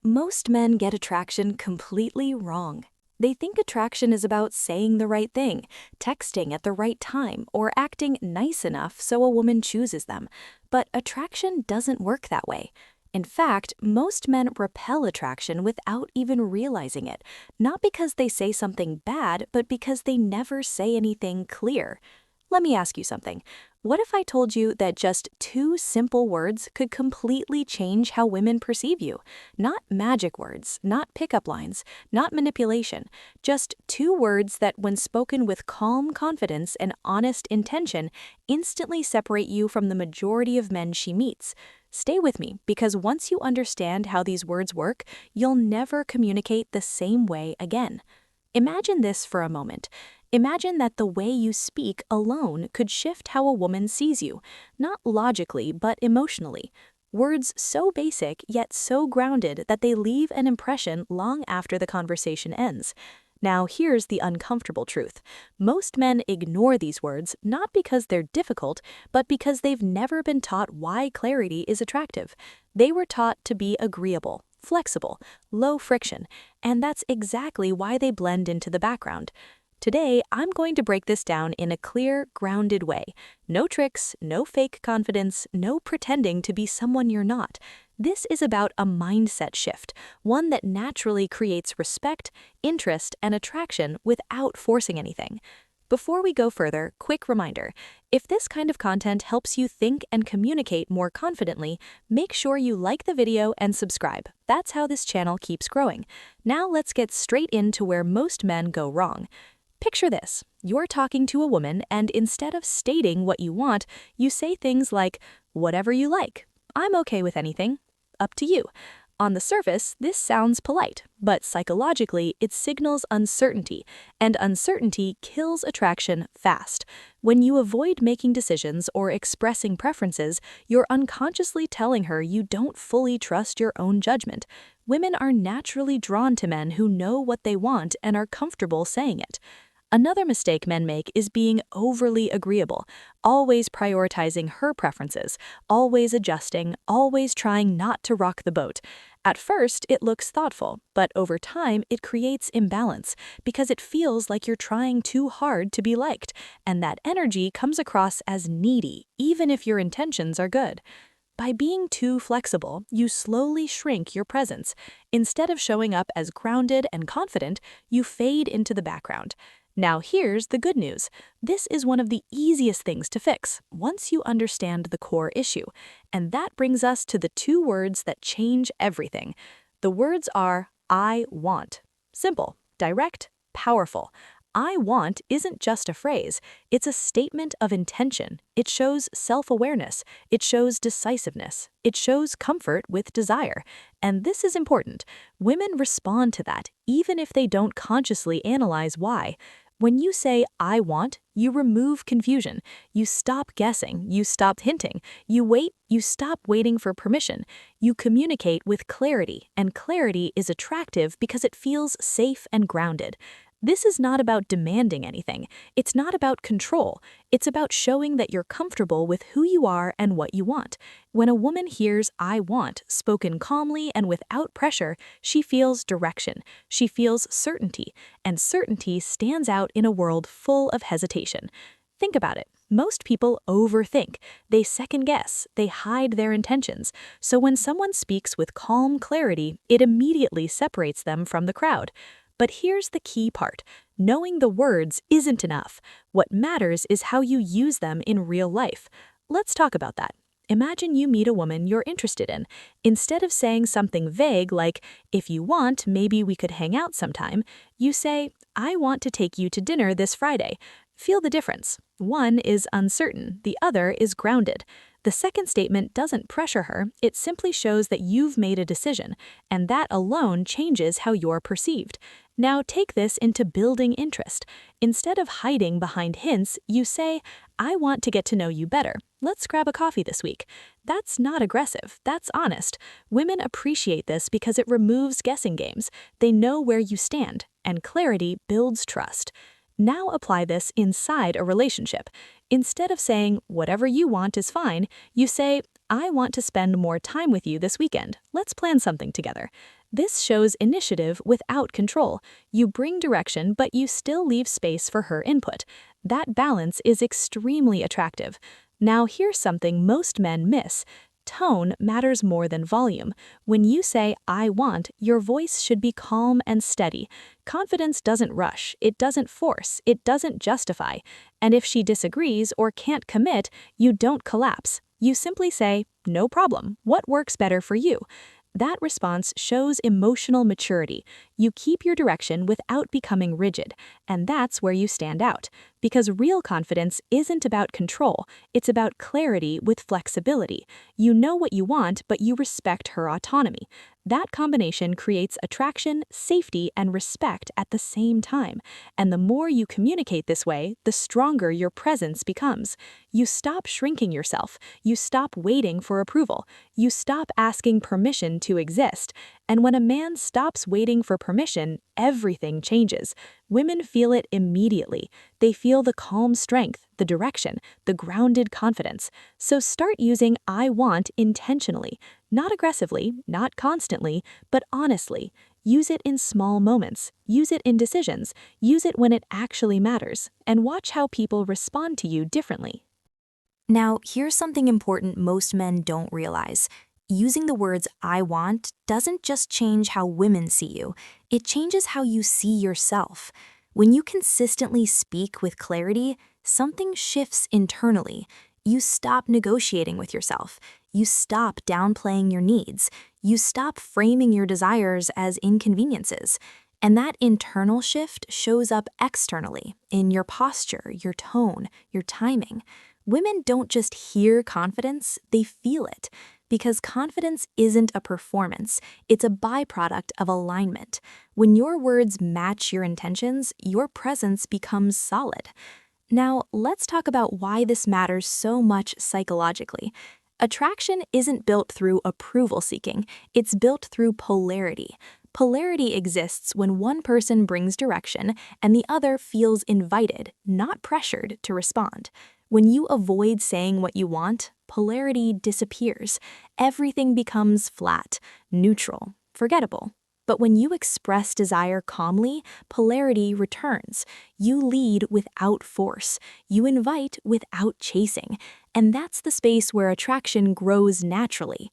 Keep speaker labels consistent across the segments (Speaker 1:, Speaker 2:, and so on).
Speaker 1: Most men get attraction completely wrong. They think attraction is about saying the right thing, texting at the right time, or acting nice enough so a woman chooses them. But attraction doesn't work that way. In fact, most men repel attraction without even realizing it, not because they say something bad, but because they never say anything clear. Let me ask you something. What if I told you that just two simple words could completely change how women perceive you? Not magic words, not pickup lines, not manipulation, just two words that, when spoken with calm confidence and honest intention, instantly separate you from the majority of men she meets. Stay with me, because once you understand how these words work, you'll never communicate the same way again. Imagine this for a moment. Imagine that the way you speak alone could shift how a woman sees you, not logically, but emotionally. Words so basic yet so grounded that they leave an impression long after the conversation ends. Now, here's the uncomfortable truth. Most men ignore these words not because they're difficult, but because they've never been taught why clarity is attractive. They were taught to be agreeable, flexible, low friction, and that's exactly why they blend into the background. Today, I'm going to break this down in a clear, grounded way. No tricks, no fake confidence, no pretending to be someone you're not. This is about a mindset shift, one that naturally creates respect, interest, and attraction without forcing anything. Before we go further, quick reminder. If this kind of content helps you think and communicate more confidently, make sure you like the video and subscribe. That's how this channel keeps growing. Now let's get straight into where most men go wrong. Picture this. You're talking to a woman, and instead of stating what you want, you say things like, "Whatever you like. I'm okay with anything. Up to you." On the surface, this sounds polite, but psychologically, it signals uncertainty, and uncertainty kills attraction fast. When you avoid making decisions or expressing preferences, you're unconsciously telling her you don't fully trust your own judgment. Women are naturally drawn to men who know what they want and are comfortable saying it. Another mistake men make is being overly agreeable, always prioritizing her preferences, always adjusting, always trying not to rock the boat. At first, it looks thoughtful, but over time, it creates imbalance because it feels like you're trying too hard to be liked, and that energy comes across as needy, even if your intentions are good. By being too flexible, you slowly shrink your presence. Instead of showing up as grounded and confident, you fade into the background. Now here's the good news. This is one of the easiest things to fix once you understand the core issue. And that brings us to the two words that change everything. The words are "I want." Simple, direct, powerful. "I want" isn't just a phrase. It's a statement of intention. It shows self-awareness. It shows decisiveness. It shows comfort with desire. And this is important. Women respond to that, even if they don't consciously analyze why. When you say "I want," you remove confusion. You stop guessing. You stop hinting. You stop waiting for permission. You communicate with clarity, and clarity is attractive because it feels safe and grounded. This is not about demanding anything. It's not about control. It's about showing that you're comfortable with who you are and what you want. When a woman hears "I want" spoken calmly and without pressure, she feels direction. She feels certainty, and certainty stands out in a world full of hesitation. Think about it. Most people overthink. They second guess. They hide their intentions. So when someone speaks with calm clarity, it immediately separates them from the crowd. But here's the key part. Knowing the words isn't enough. What matters is how you use them in real life. Let's talk about that. Imagine you meet a woman you're interested in. Instead of saying something vague like, "If you want, maybe we could hang out sometime," you say, "I want to take you to dinner this Friday." Feel the difference. One is uncertain, the other is grounded. The second statement doesn't pressure her, it simply shows that you've made a decision, and that alone changes how you're perceived. Now take this into building interest. Instead of hiding behind hints, you say, "I want to get to know you better. Let's grab a coffee this week." That's not aggressive, that's honest. Women appreciate this because it removes guessing games. They know where you stand, and clarity builds trust. Now apply this inside a relationship. Instead of saying, "Whatever you want is fine," you say, "I want to spend more time with you this weekend. Let's plan something together." This shows initiative without control. You bring direction, but you still leave space for her input. That balance is extremely attractive. Now, here's something most men miss. Tone matters more than volume. When you say, I want, your voice should be calm and steady. Confidence doesn't rush, it doesn't force, it doesn't justify. And if she disagrees or can't commit, you don't collapse. You simply say, no problem, what works better for you? That response shows emotional maturity. You keep your direction without becoming rigid, and that's where you stand out. Because real confidence isn't about control, it's about clarity with flexibility. You know what you want, but you respect her autonomy. That combination creates attraction, safety, and respect at the same time. And the more you communicate this way, the stronger your presence becomes. You stop shrinking yourself. You stop waiting for approval. You stop asking permission to exist. And when a man stops waiting for permission, everything changes. Women feel it immediately. They feel the calm strength, the direction, the grounded confidence. So start using I want intentionally. Not aggressively, not constantly, but honestly. Use it in small moments. Use it in decisions. Use it when it actually matters. And watch how people respond to you differently. Now, here's something important most men don't realize. Using the words I want doesn't just change how women see you, it changes how you see yourself. When you consistently speak with clarity, something shifts internally. You stop negotiating with yourself. You stop downplaying your needs. You stop framing your desires as inconveniences. And that internal shift shows up externally in your posture, your tone, your timing. Women don't just hear confidence, they feel it. Because confidence isn't a performance, it's a byproduct of alignment. When your words match your intentions, your presence becomes solid. Now, let's talk about why this matters so much psychologically. Attraction isn't built through approval seeking, it's built through polarity. Polarity exists when one person brings direction and the other feels invited, not pressured, to respond. When you avoid saying what you want, polarity disappears. Everything becomes flat, neutral, forgettable. But when you express desire calmly, polarity returns. You lead without force. You invite without chasing. And that's the space where attraction grows naturally.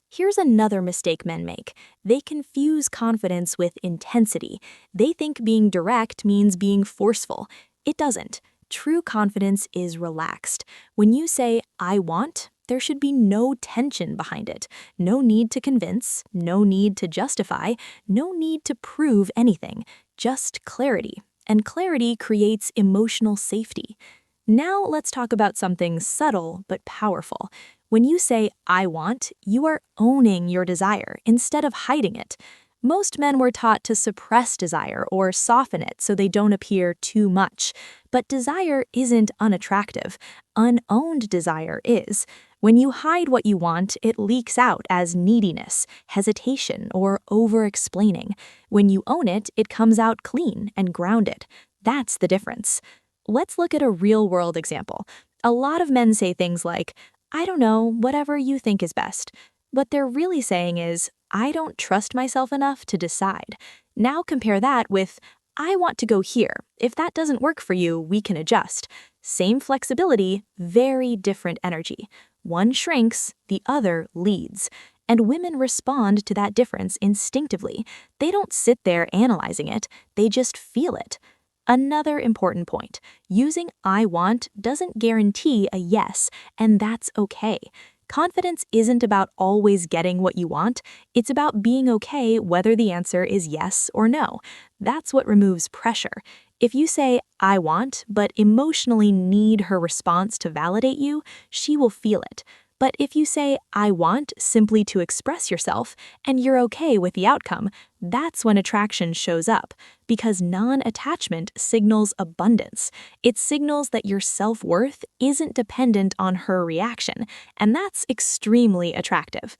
Speaker 1: Here's another mistake men make. They confuse confidence with intensity. They think being direct means being forceful. It doesn't. True confidence is relaxed. When you say, I want, there should be no tension behind it. No need to convince, no need to justify, no need to prove anything. Just clarity. And clarity creates emotional safety. Now let's talk about something subtle but powerful. When you say, I want, you are owning your desire instead of hiding it. Most men were taught to suppress desire or soften it so they don't appear too much. But desire isn't unattractive. Unowned desire is. When you hide what you want, it leaks out as neediness, hesitation, or over-explaining. When you own it, it comes out clean and grounded. That's the difference. Let's look at a real-world example. A lot of men say things like, I don't know, whatever you think is best. What they're really saying is, I don't trust myself enough to decide. Now compare that with, I want to go here. If that doesn't work for you, we can adjust. Same flexibility, very different energy. One shrinks, the other leads. And women respond to that difference instinctively. They don't sit there analyzing it, they just feel it. Another important point, using I want doesn't guarantee a yes, and that's okay. Confidence isn't about always getting what you want, it's about being okay whether the answer is yes or no. That's what removes pressure. If you say, I want, but emotionally need her response to validate you, she will feel it. But if you say, I want, simply to express yourself, and you're okay with the outcome, that's when attraction shows up. Because non-attachment signals abundance. It signals that your self-worth isn't dependent on her reaction, and that's extremely attractive.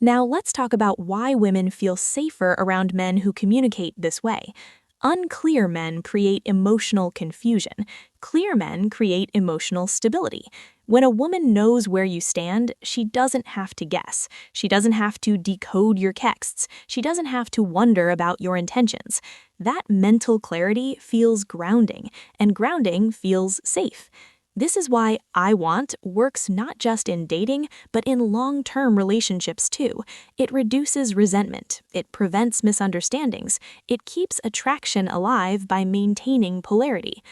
Speaker 1: Now let's talk about why women feel safer around men who communicate this way. Unclear men create emotional confusion. Clear men create emotional stability. When a woman knows where you stand, she doesn't have to guess. She doesn't have to decode your texts. She doesn't have to wonder about your intentions. That mental clarity feels grounding, and grounding feels safe. This is why I want works not just in dating, but in long-term relationships too. It reduces resentment, it prevents misunderstandings, it keeps attraction alive by maintaining polarity.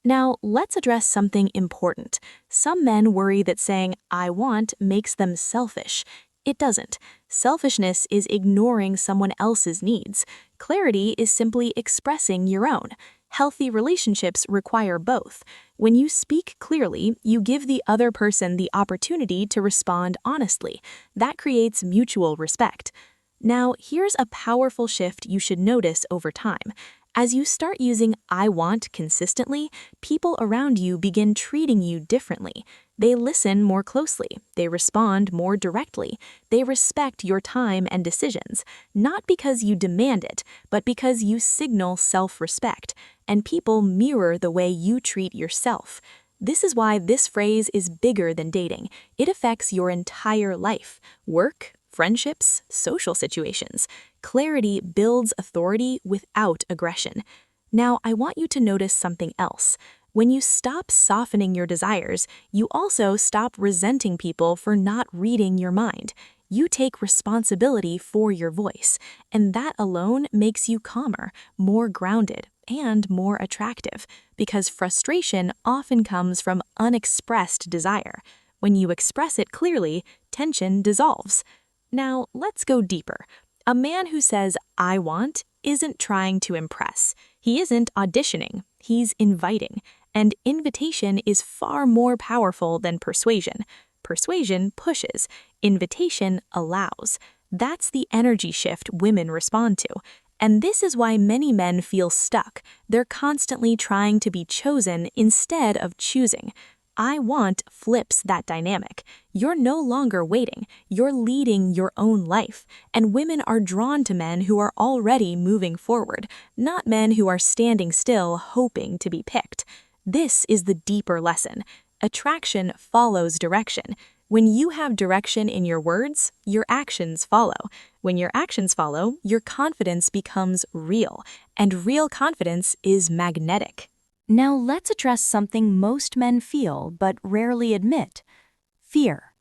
Speaker 1: Now, let's address something important. Some men worry that saying I want makes them selfish. It doesn't. Selfishness is ignoring someone else's needs. Clarity is simply expressing your own. Healthy relationships require both. When you speak clearly, you give the other person the opportunity to respond honestly. That creates mutual respect. Now, here's a powerful shift you should notice over time. As you start using I want consistently, people around you begin treating you differently. They listen more closely, they respond more directly, they respect your time and decisions, not because you demand it, but because you signal self-respect, and people mirror the way you treat yourself. This is why this phrase is bigger than dating. It affects your entire life, work, friendships, social situations. Clarity builds authority without aggression. Now, I want you to notice something else. When you stop softening your desires, you also stop resenting people for not reading your mind. You take responsibility for your voice, and that alone makes you calmer, more grounded, and more attractive, because frustration often comes from unexpressed desire. When you express it clearly, tension dissolves. Now, let's go deeper. A man who says, I want, isn't trying to impress. He isn't auditioning, he's inviting. And invitation is far more powerful than persuasion. Persuasion pushes, invitation allows. That's the energy shift women respond to. And this is why many men feel stuck. They're constantly trying to be chosen instead of choosing. I want flips that dynamic. You're no longer waiting, you're leading your own life. And women are drawn to men who are already moving forward, not men who are standing still hoping to be picked. This is the deeper lesson. Attraction follows direction. When you have direction in your words, your actions follow. When your actions follow, your confidence becomes real, and real confidence is magnetic. Now let's address something most men feel but rarely admit: fear.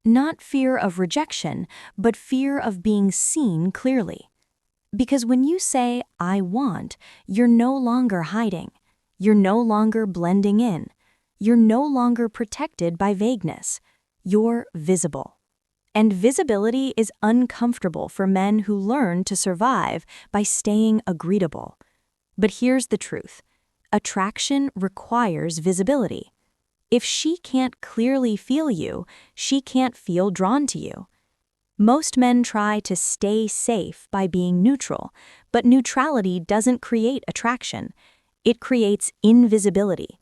Speaker 1: Not fear of rejection, but fear of being seen clearly. Because when you say, I want, you're no longer hiding. You're no longer blending in. You're no longer protected by vagueness. You're visible. And visibility is uncomfortable for men who learn to survive by staying agreeable. But here's the truth. Attraction requires visibility. If she can't clearly feel you, she can't feel drawn to you. Most men try to stay safe by being neutral, but neutrality doesn't create attraction. It creates invisibility,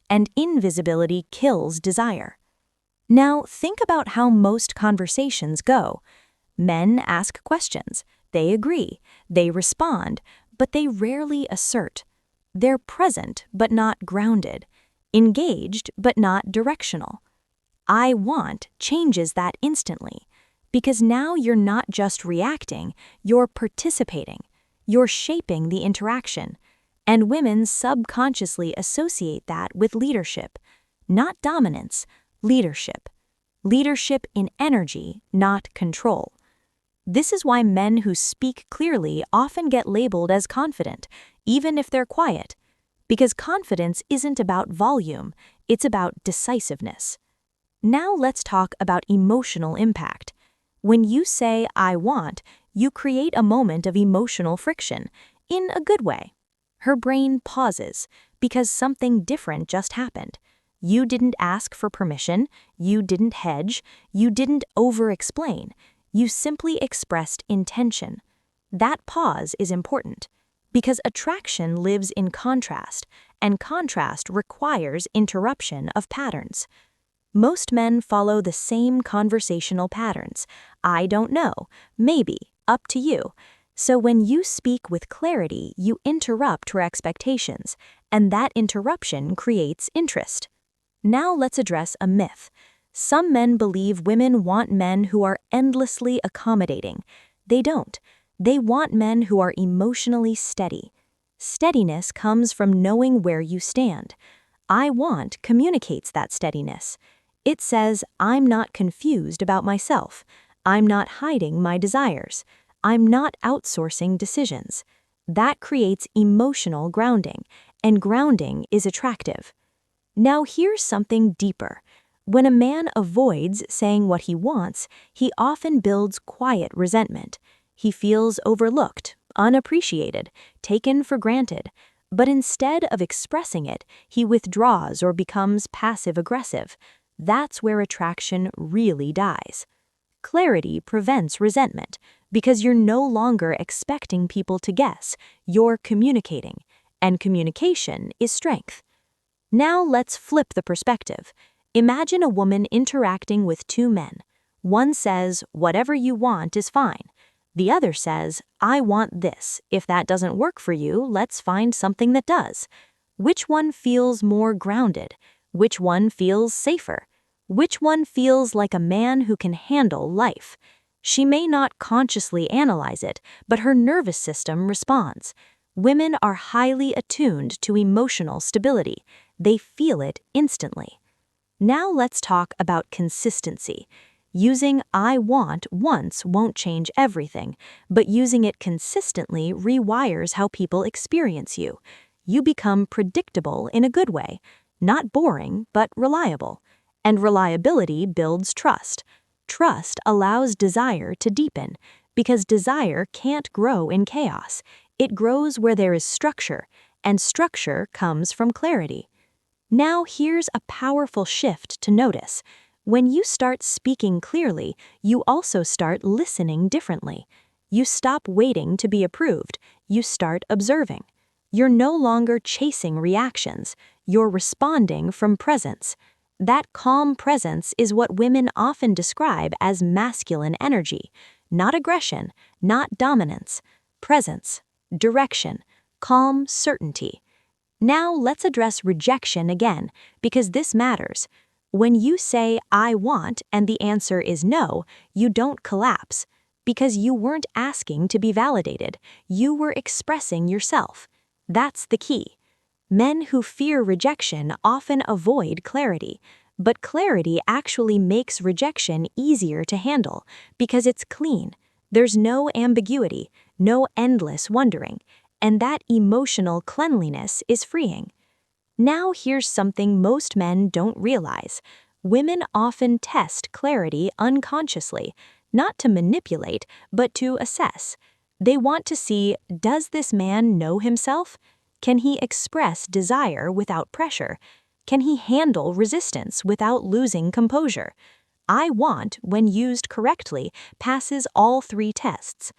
Speaker 1: and invisibility kills desire. Now, think about how most conversations go. Men ask questions, they agree, they respond, but they rarely assert. They're present but not grounded, engaged but not directional. I want changes that instantly, because now you're not just reacting, you're participating. You're shaping the interaction. And women subconsciously associate that with leadership. Not dominance, leadership. Leadership in energy, not control. This is why men who speak clearly often get labeled as confident, even if they're quiet. Because confidence isn't about volume, it's about decisiveness. Now let's talk about emotional impact. When you say, I want, you create a moment of emotional friction, in a good way. Her brain pauses, because something different just happened. You didn't ask for permission, you didn't hedge, you didn't over-explain. You simply expressed intention. That pause is important, because attraction lives in contrast, and contrast requires interruption of patterns. Most men follow the same conversational patterns. I don't know, maybe, up to you. So when you speak with clarity, you interrupt her expectations, and that interruption creates interest. Now let's address a myth. Some men believe women want men who are endlessly accommodating. They don't. They want men who are emotionally steady. Steadiness comes from knowing where you stand. I want communicates that steadiness. It says, I'm not confused about myself. I'm not hiding my desires. I'm not outsourcing decisions. That creates emotional grounding, and grounding is attractive. Now here's something deeper. When a man avoids saying what he wants, he often builds quiet resentment. He feels overlooked, unappreciated, taken for granted. But instead of expressing it, he withdraws or becomes passive-aggressive. That's where attraction really dies. Clarity prevents resentment because you're no longer expecting people to guess. You're communicating, and communication is strength. Now let's flip the perspective. Imagine a woman interacting with two men. One says, whatever you want is fine. The other says, I want this. If that doesn't work for you, let's find something that does. Which one feels more grounded? Which one feels safer? Which one feels like a man who can handle life? She may not consciously analyze it, but her nervous system responds. Women are highly attuned to emotional stability. They feel it instantly. Now let's talk about consistency. Using I want once won't change everything, but using it consistently rewires how people experience you. You become predictable in a good way, not boring, but reliable. And reliability builds trust. Trust allows desire to deepen, because desire can't grow in chaos. It grows where there is structure, and structure comes from clarity. Now here's a powerful shift to notice. When you start speaking clearly, you also start listening differently. You stop waiting to be approved. You start observing. You're no longer chasing reactions. You're responding from presence. That calm presence is what women often describe as masculine energy. Not aggression, not dominance. Presence, direction, calm certainty. Now let's address rejection again, because this matters. When you say, I want, and the answer is no, you don't collapse. Because you weren't asking to be validated, you were expressing yourself. That's the key. Men who fear rejection often avoid clarity, but clarity actually makes rejection easier to handle because it's clean. There's no ambiguity, no endless wondering, and that emotional cleanliness is freeing. Now here's something most men don't realize. Women often test clarity unconsciously, not to manipulate, but to assess. They want to see, does this man know himself? Can he express desire without pressure? Can he handle resistance without losing composure? I want, when used correctly, passes all three tests.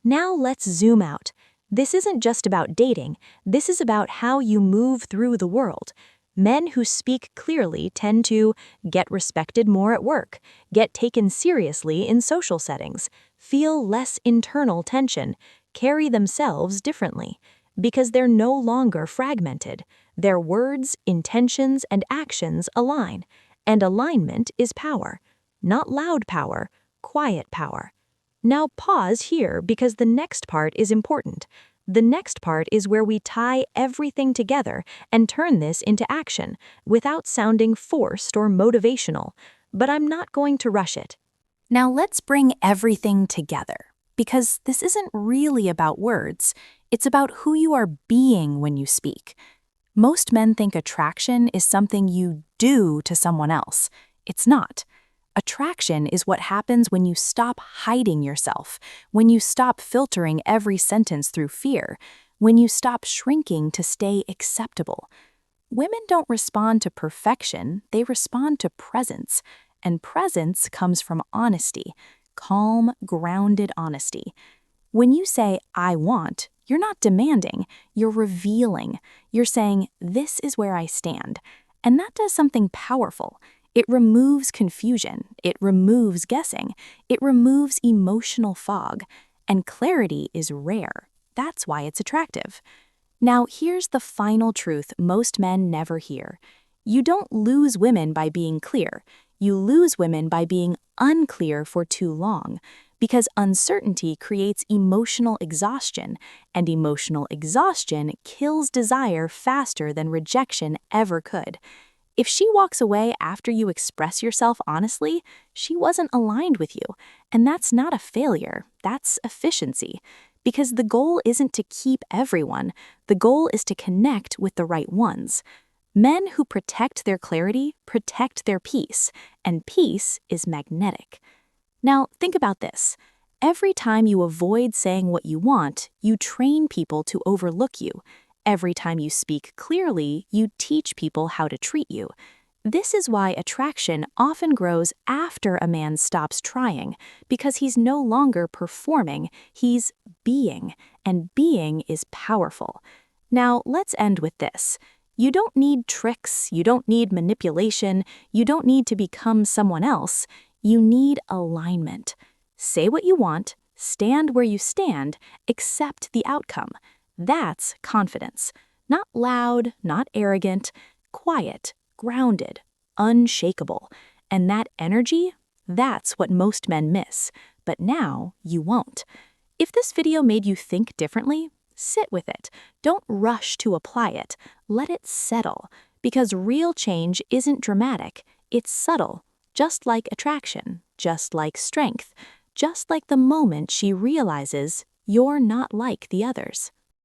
Speaker 1: Now let's zoom out. This isn't just about dating, this is about how you move through the world. Men who speak clearly tend to get respected more at work, get taken seriously in social settings, feel less internal tension, carry themselves differently, because they're no longer fragmented. Their words, intentions, and actions align, and alignment is power. Not loud power, quiet power. Now pause here because the next part is important. The next part is where we tie everything together and turn this into action without sounding forced or motivational, but I'm not going to rush it. Now let's bring everything together, because this isn't really about words, it's about who you are being when you speak. Most men think attraction is something you do to someone else. It's not. Attraction is what happens when you stop hiding yourself, when you stop filtering every sentence through fear, when you stop shrinking to stay acceptable. Women don't respond to perfection, they respond to presence, and presence comes from honesty, calm, grounded honesty. When you say, I want, you're not demanding, you're revealing. You're saying, this is where I stand. And that does something powerful. It removes confusion, it removes guessing, it removes emotional fog. and clarity is rare. That's why it's attractive. Now, here's the final truth most men never hear. You don't lose women by being clear. You lose women by being unclear for too long, because uncertainty creates emotional exhaustion, and emotional exhaustion kills desire faster than rejection ever could. If she walks away after you express yourself honestly, she wasn't aligned with you, and that's not a failure, that's efficiency. Because the goal isn't to keep everyone, the goal is to connect with the right ones. Men who protect their clarity protect their peace, and peace is magnetic. Now, think about this. Every time you avoid saying what you want, you train people to overlook you. Every time you speak clearly, you teach people how to treat you. This is why attraction often grows after a man stops trying, because he's no longer performing, he's being, and being is powerful. Now, let's end with this. You don't need tricks, you don't need manipulation, you don't need to become someone else. You need alignment. Say what you want, stand where you stand, accept the outcome. That's confidence. Not loud, not arrogant, quiet, grounded, unshakable. And that energy, that's what most men miss. But now you won't. If this video made you think differently, sit with it. Don't rush to apply it. Let it settle. Because real change isn't dramatic, it's subtle. Just like attraction, just like strength, just like the moment she realizes you're not like the others.